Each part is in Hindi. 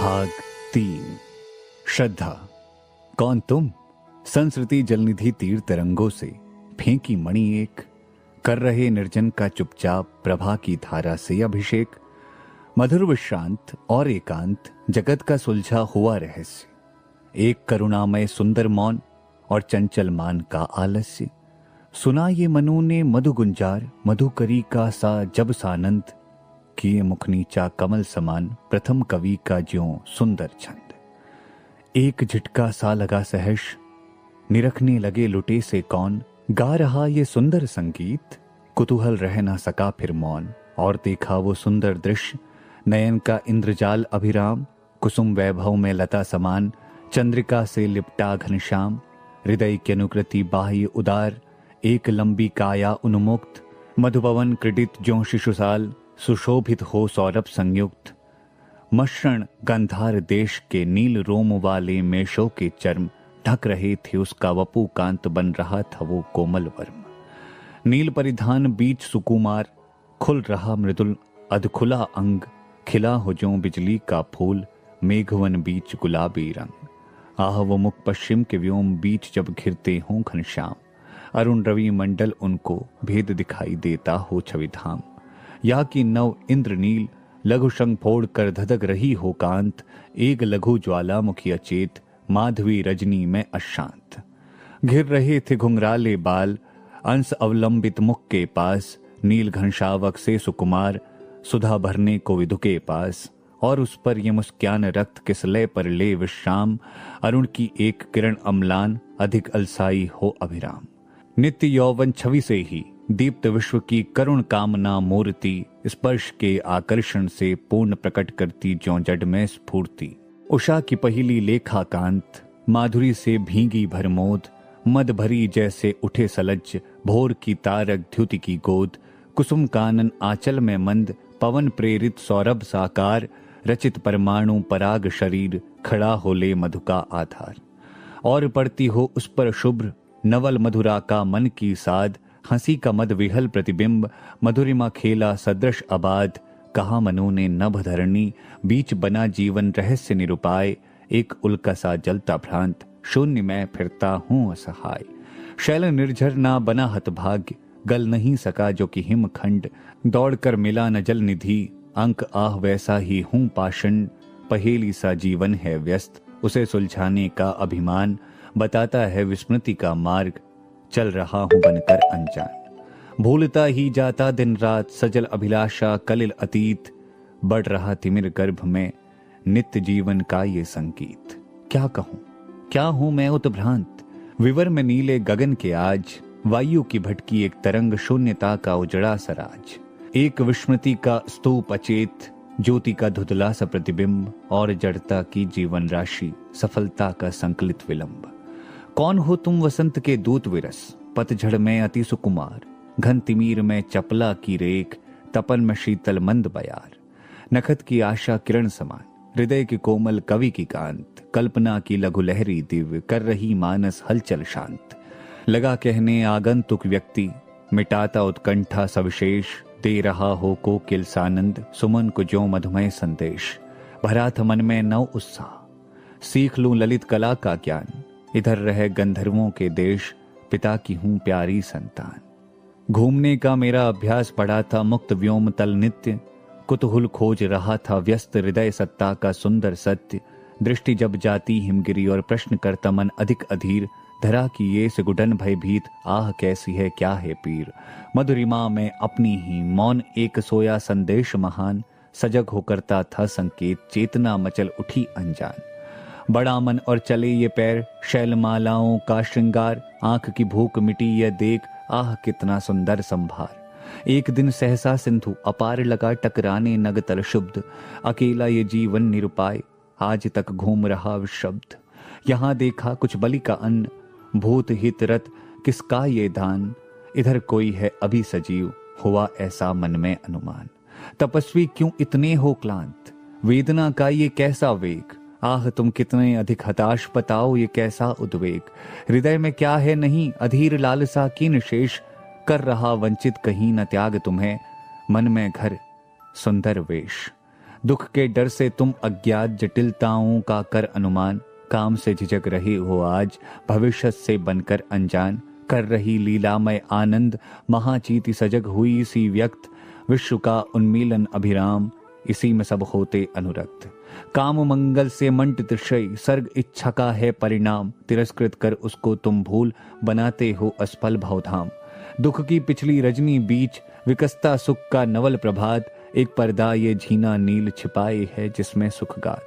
भाग 3। श्रद्धा। कौन तुम? संस्कृति जलनिधि तीर तरंगों से फेंकी मणि एक, कर रहे निर्जन का चुपचाप प्रभा की धारा से अभिषेक। मधुर विश्रांत और एकांत जगत का सुलझा हुआ रहस्य, एक करुणामय सुंदर मौन और चंचल मान का आलस्य। सुना ये मनु ने मधु गुंजार मधुकरी का सा जब सानंद, किए मुख नीचा कमल समान प्रथम कवि का ज्यों सुंदर छंद। एक झटका सा लगा सहर्ष, निरखने लगे लुटे से कौन, गा रहा ये सुंदर संगीत। कुतूहल रह ना सका फिर मौन, और देखा वो सुंदर दृश्य, नयन का इंद्रजाल अभिराम। कुसुम वैभव में लता समान, चंद्रिका से लिपटा घनश्याम। हृदय की अनुकृति बाह्य उदार, एक लंबी काया उन्मुक्त। मधुपवन क्रीडित ज्यों शिशुसाल, सुशोभित हो सौरभ संयुक्त। मसृण गंधार देश के नील रोम वाले मेषों के चर्म, ढक रहे थे उसका वपु कांत, बन रहा था वो कोमल वर्म। नील परिधान बीच सुकुमार, खुल रहा मृदुल अधखुला अंग। खिला हो ज्यों बिजली का फूल, मेघवन बीच गुलाबी रंग। आह वो मुख पश्चिम के व्योम बीच जब घिरते हों घनश्याम। अरुण रवि मंडल उनको भेद दिखाई देता हो छविधाम। या कि नव इंद्रनील लघु शंख फोड़ कर धधक रही हो कांत। एक लघु ज्वालामुखी अचेत, माधवी रजनी में अशांत। घिर रहे थे घुंघराले बाल, अंश अवलंबित मुख के पास। नील घनशावक से सुकुमार, सुधा भरने को विदु के पास। और उस पर ये मुस्क्यान रक्त किस लय पर ले विश्राम। अरुण की एक किरण अम्लान, अधिक अलसाई हो अभिराम। नित्य यौवन छवि से ही दीप्त विश्व की करुण कामना मूर्ति, स्पर्श के आकर्षण से पूर्ण प्रकट करती ज्यों जड में स्फूर्ति। उषा की पहली लेखा कांत, माधुरी से भीगी भरमोद। मद भरी जैसे उठे सलज, भोर की तारक द्युति की गोद। कुसुम कानन आंचल में मंद, पवन प्रेरित सौरभ साकार। रचित परमाणु पराग शरीर, खड़ा हो ले मधु का आधार। और पड़ती हो उस पर शुभ्र नवल मधुरा का मन की साध। हंसी का मद विहल प्रतिबिंब, मधुरिमा खेला सदृश आबाद। कहा मनु ने नभ धरणी, बीच बना जीवन रहस्य निरुपाय। एक उल्का सा जलता भ्रांत, शून्य में फिरता हूं असहाय। शैल निर्झर ना बना हतभाग्य, गल नहीं सका जो कि हिमखंड। दौड़कर मिला न जल निधि, अंक आह वैसा ही हूं पाषाण। पहेली सा जीवन है व्यस्त, उसे सुलझाने का अभिमान। बताता है विस्मृति का मार्ग, चल रहा हूं बनकर अनजान। भूलता ही जाता दिन रात, सजल अभिलाषा कलिल अतीत। बढ़ रहा तिमिर गर्भ में, नित्य जीवन का ये संगीत। क्या कहूं, क्या हूं मैं उत्भ्रांत, विवर में नीले गगन के आज। वायु की भटकी एक तरंग, शून्यता का उजड़ा सराज। एक विस्मृति का स्तूप अचेत, ज्योति का धुधला सा प्रतिबिंब। और जड़ता की जीवन राशि, सफलता का संकलित विलंब। कौन हो तुम वसंत के दूत विरस, पतझड़ में अति सुकुमार। घन तिमीर में चपला की रेख, तपन में शीतल मंद बयार। नखत की आशा किरण समान, हृदय की कोमल कवि की कांत। कल्पना की लघु लहरी दिव्य, कर रही मानस हलचल शांत। लगा कहने आगंतुक व्यक्ति, मिटाता उत्कंठा सविशेष। दे रहा हो कोकिल सानंद, सुमन को ज्यों मधुमय संदेश। भरा था मन में नव उत्साह, सीख लूं ललित कला का ज्ञान। इधर रहे गंधर्वों के देश, पिता की हूं प्यारी संतान। घूमने का मेरा अभ्यास पड़ा था मुक्त व्योम तल नित्य। कुतूहल खोज रहा था व्यस्त हृदय सत्ता का सुंदर सत्य। दृष्टि जब जाती हिमगिरी और प्रश्न करता मन अधिक अधीर। धरा की ये सुगुडन भयभीत, आह कैसी है क्या है पीर। मधुरिमा में अपनी ही मौन एक सोया संदेश महान। सजग हो करता था संकेत, चेतना मचल उठी अनजान। बड़ा मन और चले ये पैर, शैलमालाओं का श्रृंगार। आंख की भूख मिटी यह देख, आह कितना सुंदर संभार। एक दिन सहसा सिंधु अपार लगा टकराने नग तल शुब्ध। अकेला ये जीवन निरुपाय, आज तक घूम रहा विशब्द। यहाँ देखा कुछ बलि का अन्न, भूत हित रत किसका ये दान। इधर कोई है अभी सजीव, हुआ ऐसा मन में अनुमान। तपस्वी क्यों इतने हो क्लांत, वेदना का ये कैसा वेग। आह तुम कितने अधिक हताश, बताओ ये कैसा उद्वेग। हृदय में क्या है नहीं अधीर लालसा की निशेष। कर रहा वंचित कहीं न त्याग तुम्हें, मन में घर सुंदर वेश। दुख के डर से तुम अज्ञात जटिलताओं का कर अनुमान, काम से झिझक रहे हो आज भविष्य से बनकर अनजान। कर रही लीलामय आनंद महाचीति सजग हुई सी व्यक्त, विश्व का उन्मीलन अभिराम इसी में सब होते अनुरक्त। काम मंगल से मंडित श्रेय सर्ग इच्छा का है परिणाम, तिरस्कृत कर उसको तुम भूल बनाते हो असफल भवधाम। दुख की पिछली रजनी बीच विकसता सुख का नवल प्रभात, एक पर्दा ये झीना नील छिपाए है जिसमें सुख गात।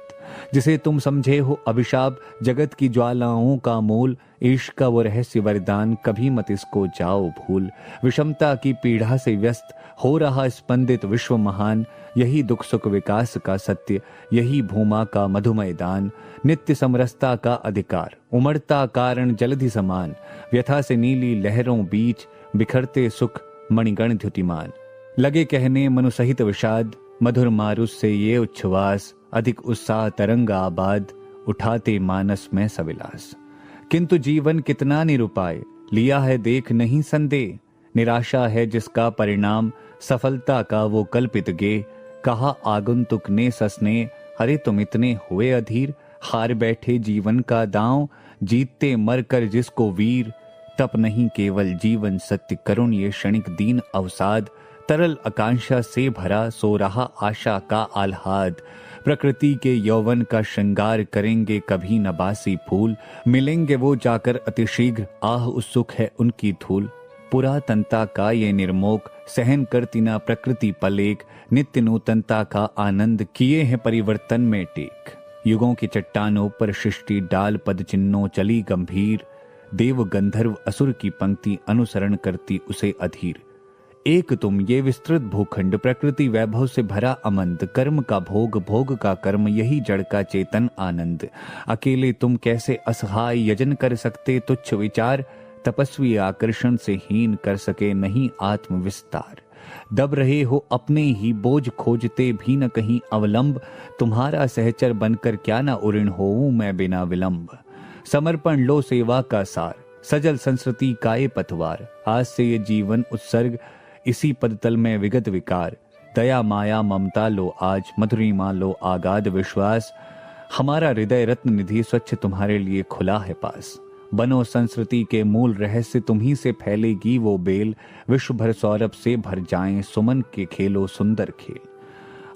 जिसे तुम समझे हो अभिशाप जगत की ज्वालाओं का मूल, इश्क का वो रहस्य वरदान कभी मत इसको जाओ भूल। विषमता की पीड़ा से व्यस्त हो रहा स्पंदित विश्व महान, यही दुख सुख विकास का सत्य, यही भूमा का मधुमय दान। नित्य समरसता का अधिकार उमड़ता कारण जलधि समान, व्यथा से नीली लहरों बीच बिखरते सुख मणिगण द्युतिमान। लगे कहने मनु सहित विषाद, मधुर मारुस से ये उच्छ्वास, अधिक उत्साह तरंग आबाद उठाते मानस में सविलास। किंतु जीवन कितना निरुपाय लिया है देख नहीं संदेह, निराशा है जिसका परिणाम सफलता का वो कल्पित गे। कहा आगंतुक ने ससने, अरे तुम इतने हुए अधीर, हार बैठे जीवन का दांव, जीतते मर कर जिसको वीर। तप नहीं केवल जीवन सत्य करुण ये क्षणिक दीन अवसाद, तरल आकांक्षा से भरा सो रहा आशा का आह्लाद। प्रकृति के यौवन का श्रृंगार करेंगे कभी न बासी फूल, मिलेंगे वो जाकर अतिशीघ्र आह उत्सुक है उनकी धूल। पुरातनता का ये निर्मोक सहन करती ना प्रकृति पलेक, नित्य नूतनता का आनंद किए हैं परिवर्तन में टेक। युगों की चट्टानों पर सृष्टि डाल पद चिन्हों चली गंभीर, देव गंधर्व असुर की पंक्ति अनुसरण करती उसे अधीर। एक तुम ये विस्तृत भूखंड प्रकृति वैभव से भरा अमंद, कर्म का भोग भोग का कर्म यही जड़ का चेतन आनंद। अकेले तुम कैसे असहाय यजन कर सकते तुच्छ विचार, तपस्वी आकर्षण से हीन कर सके नहीं आत्म विस्तार। दब रहे हो अपने ही बोझ खोजते भी न कहीं अवलंब, तुम्हारा सहचर बनकर क्या न उऋण होऊं मैं बिना विलंब। समर्पण लो सेवा का सार, सजल संस्कृति का ये पतवार, आज से ये जीवन उत्सर्ग इसी पदतल में विगत विकार। दया माया ममता लो आज, मधुरिमा लो आगाध विश्वास, हमारा हृदय रत्न निधि स्वच्छ तुम्हारे लिए खुला है पास। बनो संस्कृति के मूल रहस्य तुम्ही से फैलेगी वो बेल, विश्व भर सौरभ से भर जाएं सुमन के खेलो सुंदर खेल।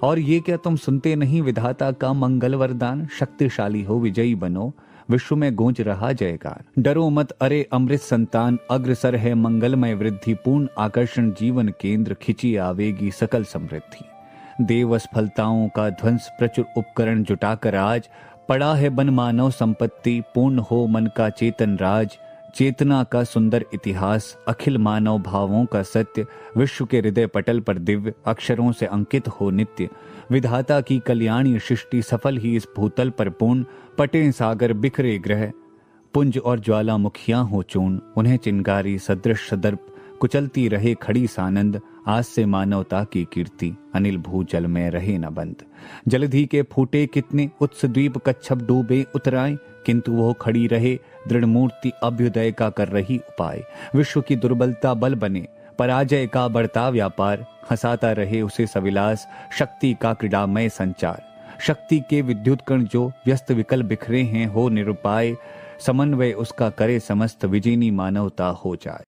और ये क्या तुम सुनते नहीं विधाता का मंगल वरदान, शक्तिशाली हो विजयी बनो विश्व में गूंज रहा जयगान। डरो मत अरे अमृत संतान, अग्रसर है मंगलमय वृद्धि, पूर्ण आकर्षण जीवन केंद्र खिंची आवेगी सकल समृद्धि। देव असफलताओं का ध्वंस प्रचुर उपकरण जुटाकर आज, पड़ा है बन मानव संपत्ति पूर्ण हो मन का चेतन राज। चेतना का सुंदर इतिहास अखिल मानव भावों का सत्य, विश्व के हृदय पटल पर दिव्य अक्षरों से अंकित हो नित्य। विधाता की कल्याणी सृष्टि सफल ही इस भूतल पर पूर्ण, पटे सागर बिखरे ग्रह पुंज और ज्वालामुखियां हो चूर्ण। उन्हें चिंगारी सदृश सदर्प कुचलती रहे खड़ी सानंद, आज से मानवता की कीर्ति अनिल भूजल में रहे न बंद। जलधि के फूटे कितने उत्स द्वीप कच्छप डूबे उतराए, किंतु वो खड़ी रहे दृढ़ मूर्ति अभ्युदय का कर रही उपाय। विश्व की दुर्बलता बल बने पराजय का बढ़ता व्यापार, हंसाता रहे उसे सविलास शक्ति का क्रीडामय संचार। शक्ति के विद्युत कण जो व्यस्त विकल बिखरे हैं हो निरुपाय, समन्वय उसका करे समस्त विजेनी मानवता हो जाए।